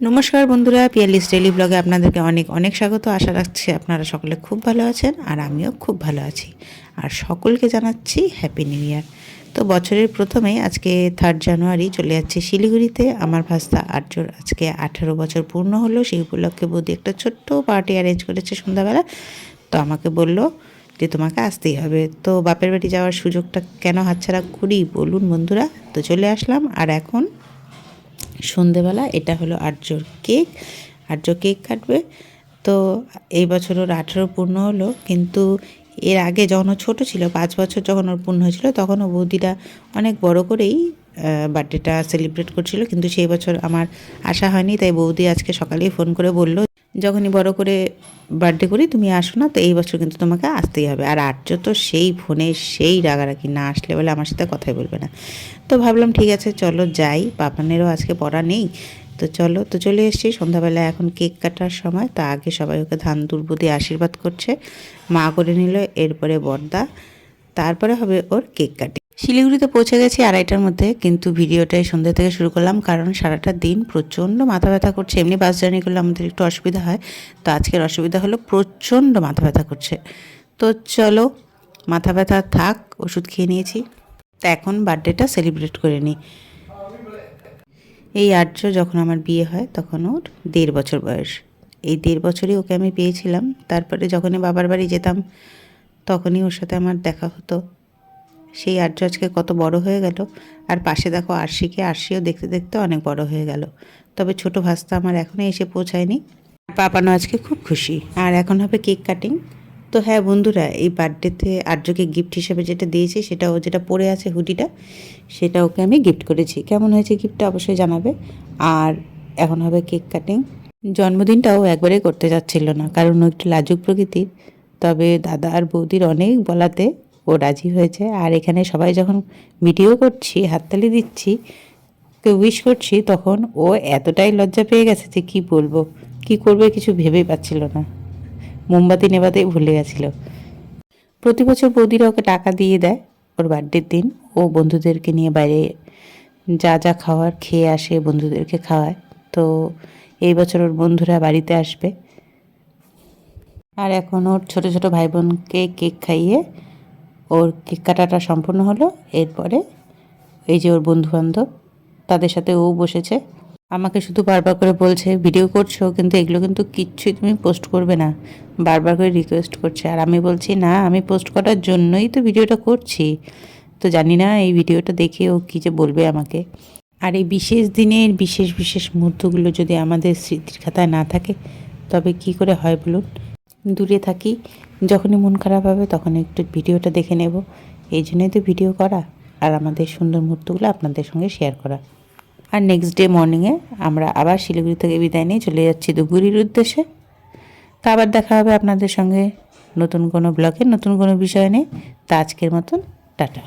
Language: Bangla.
নমস্কার বন্ধুরা, পিয়ালিস ডেইলি ব্লগে আপনাদেরকে অনেক অনেক স্বাগত। আশা রাখছি আপনারা সকলে খুব ভালো আছেন আর আমিও খুব ভালো আছি। আর সকলকে জানাচ্ছি হ্যাপি নিউ ইয়ার। তো বছরের প্রথমেই আজকে 3 জানুয়ারি চলে যাচ্ছে শিলিগুড়িতে। আমার ভাস্তা আর্যর আজকে 18 বছর পূর্ণ হলো। সেই উপলক্ষে বৌদি একটা ছোট্ট পার্টি অ্যারেঞ্জ করেছে সন্ধ্যাবেলা। তো আমাকে বললো যে তোমাকে আসতেই হবে। তো বাপের বাড়ি যাওয়ার সুযোগটা কেন হাতছাড়া করি বলুন বন্ধুরা। তো চলে আসলাম। আর এখন সন্ধেবেলা এটা হলো আর্যর কেক। আর্য কেক কাটবে। তো এই বছর ওর 18 পূর্ণ হলো, কিন্তু এর আগে যখন ও ছোটো ছিল 5 বছর যখন ওর পূর্ণ হয়েছিল তখন ও বৌদিরা অনেক বড় করেই বার্থডেটা সেলিব্রেট করছিল, কিন্তু সেই বছর আমার আসা হয়নি। তাই বৌদি আজকে সকালেই ফোন করে বলল, যখনই বড় করে বার্থডে করি তুমি আসো না, তো এই বছর কিন্তু তোমাকে আসতেই হবে। আর আর্য তো সেই ফোনে সেই রাগারাগি, না আসলে বলে আমার সাথে কথাই বলবে না। তো ভাবলাম ঠিক আছে চলো যাই, পাপানেরও আজকে পড়া নেই। তো চলো, তো চলে এসেছি সন্ধ্যাবেলা। এখন কেক কাটার সময়। তা আগে সবাই ওকে ধান দুর্ব দিয়ে আশীর্বাদ করছে, মা করে নিল, এরপরে বড়দা, তারপরে হবে ওর কেক কাটিং। শিলিগুড়িতে পৌঁছে গেছি 2:30টার মধ্যে, কিন্তু ভিডিওটাই সন্ধ্যা থেকে শুরু করলাম কারণ সারাটা দিন প্রচণ্ড মাথা ব্যথা করছে। এমনি বাস জার্নি করলে আমাদের একটু অসুবিধা হয়, তো আজকের অসুবিধা হলো প্রচণ্ড মাথা ব্যথা করছে। তো চলো, মাথা ব্যথা থাক, ওষুধ খেয়ে নিয়েছি। তা এখন বার্থডেটা সেলিব্রেট করে নিই। এই আর্য যখন আমার বিয়ে হয় তখন ওর 1.5 বছর বয়স। এই 1.5 বছরই ওকে আমি পেয়েছিলাম। তারপরে যখনই বাবার বাড়ি যেতাম তখনই ওর সাথে আমার দেখা হতো। সেই আর্য আজকে কত বড় হয়ে গেল। আর পাশে দেখো আরশিকে, আরশিও দেখতে দেখতে অনেক বড় হয়ে গেল। তবে ছোট ভাস্তা আমার এখনও এসে পৌঁছায়নি। পাপানো আজকে খুব খুশি। আর এখন হবে কেক কাটিং। তো হ্যাঁ বন্ধুরা, এই বার্থডেতে আর্যকে গিফট হিসেবে যেটা দিয়েছি, সেটা ও যেটা পরে আছে হুডিটা, সেটা ওকে আমি গিফট করেছি। কেমন হয়েছে গিফটটা অবশ্যই জানাবে। আর এখন হবে কেক কাটিং। জন্মদিনটাও একবারেই করতে যাচ্ছিল না, কারণ ও একটু লাজুক প্রকৃতির। তবে দাদা আর বৌদির অনেক বলাতে ও রাজি হয়েছে। আর এখানে সবাই যখন ভিডিও করছি, হাততালি দিচ্ছি, কেউ উইশ করছি, তখন ও এতটাই লজ্জা পেয়ে গেছে যে কি বলবো, কি করবে কিছু ভেবেই পাচ্ছিল না। মোমবাতি নেভাতেই ভুলে গেছিল। প্রতি বছর বৌদিরা ওকে টাকা দিয়ে দেয় ওর বার্থডের দিন। ও বন্ধুদেরকে নিয়ে বাইরে যা যা খাওয়ার খেয়ে আসে, বন্ধুদেরকে খাওয়ায়। তো এই বছর ওর বন্ধুরা বাড়িতে আসবে। আর এখন ওর ছোট ছোট ভাই বোনকে কেক খাইয়ে ওর কেক কাটাটা সম্পূর্ণ হলো। এরপরে এই যে ওর বন্ধুবান্ধব, তাদের সাথে ও বসেছে। আমাকে শুধু বারবার করে বলছে ভিডিও করছো, কিন্তু এগুলো কিন্তু কিচ্ছুই তুমি পোস্ট করবে না, বারবার করে রিকোয়েস্ট করছে। আর আমি বলছি না, আমি পোস্ট করার জন্যই তো ভিডিওটা করছি। তো জানি না এই ভিডিওটা দেখে ও কী যে বলবে আমাকে। আর এই বিশেষ দিনের বিশেষ বিশেষ মুহূর্তগুলো যদি আমাদের স্মৃতির খাতায় না থাকে তবে কি করে হয় বলুন। দূরে থাকি, যখনই মন খারাপ হবে তখন একটু ভিডিওটা দেখে নেব। এই জন্যই তো ভিডিও করা, আর আমাদের সুন্দর মুহূর্তগুলো আপনাদের সঙ্গে শেয়ার করা। আর নেক্সট ডে মর্নিংয়ে আমরা আবার শিলিগুড়ি থেকে বিদায় নিয়ে চলে যাচ্ছি ধুপগুড়ির উদ্দেশ্যে। তা আবার দেখা হবে আপনাদের সঙ্গে নতুন কোনো ব্লগে, নতুন কোনো বিষয় নিয়ে। তা আজকের মতন টাটা।